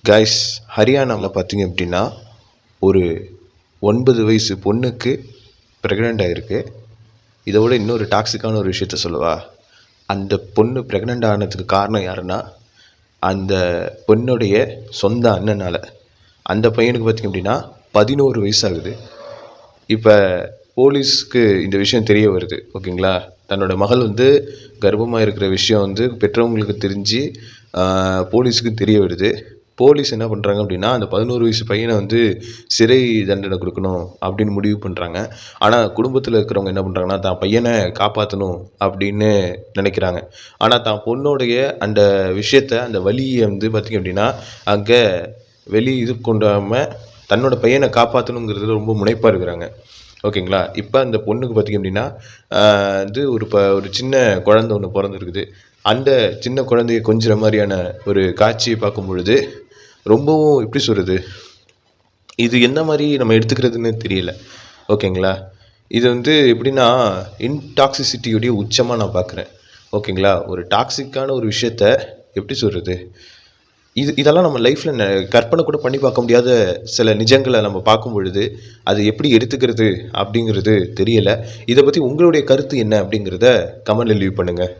Guys, ஹரியானாவில் பார்த்தீங்க அப்படின்னா ஒரு 9 வயசு பொண்ணுக்கு ப்ரெக்னென்ட் ஆகிருக்கு. இதை விட இன்னொரு டாக்ஸிக்கான ஒரு விஷயத்த சொல்லவா? அந்த பொண்ணு ப்ரெக்னென்ட் ஆனதுக்கு காரணம் யாருன்னா அந்த பொண்ணுடைய சொந்த அண்ணனால். அந்த பையனுக்கு பார்த்திங்க அப்படின்னா 11 வயசு ஆகுது. இப்போ போலீஸ்க்கு இந்த விஷயம் தெரிய வருது, ஓகேங்களா? தன்னோட மகள் கர்ப்பமாக இருக்கிற விஷயம் பெற்றவங்களுக்கு தெரிஞ்சு போலீஸுக்கு தெரிய வருது. போலீஸ் என்ன பண்ணுறாங்க அப்படின்னா அந்த 11 வயசு பையனை சிறை தண்டனை கொடுக்கணும் அப்படின்னு முடிவு பண்ணுறாங்க. ஆனால் குடும்பத்தில் இருக்கிறவங்க என்ன பண்ணுறாங்கன்னா தான் பையனை காப்பாற்றணும் அப்படின்னு நினைக்கிறாங்க. ஆனால் தான் பொண்ணுடைய அந்த விஷயத்த, அந்த வலியை பார்த்திங்க அப்படின்னா அங்கே இது கொண்டாமல் தன்னோட பையனை காப்பாற்றணுங்கிறதுல ரொம்ப முனைப்பாக இருக்கிறாங்க, ஓகேங்களா? இப்போ அந்த பொண்ணுக்கு பார்த்திங்க அப்படின்னா ஒரு சின்ன குழந்தை ஒன்று பிறந்திருக்குது. அந்த சின்ன குழந்தைய கொஞ்சுற மாதிரியான ஒரு காட்சியை பார்க்கும் பொழுது ரொம்பவும் எப்படி சொல்கிறது, இது எந்த மாதிரி நம்ம எடுத்துக்கிறதுன்னு தெரியல, ஓகேங்களா? இது எப்படின்னா இன்டாக்சிசிட்டியுடைய உச்சமாக நான் பார்க்குறேன், ஓகேங்களா? ஒரு டாக்ஸிக்கான ஒரு விஷயத்த எப்படி சொல்கிறது, இதெல்லாம் நம்ம லைஃப்பில் கற்பனை கூட பண்ணி பார்க்க முடியாத சில நிஜங்களை நம்ம பார்க்கும் பொழுது அது எப்படி எடுத்துக்கிறது அப்படிங்கிறது தெரியலை. இதை பற்றி உங்களுடைய கருத்து என்ன அப்படிங்கிறத கமெண்ட்ல லீவ் பண்ணுங்கள்.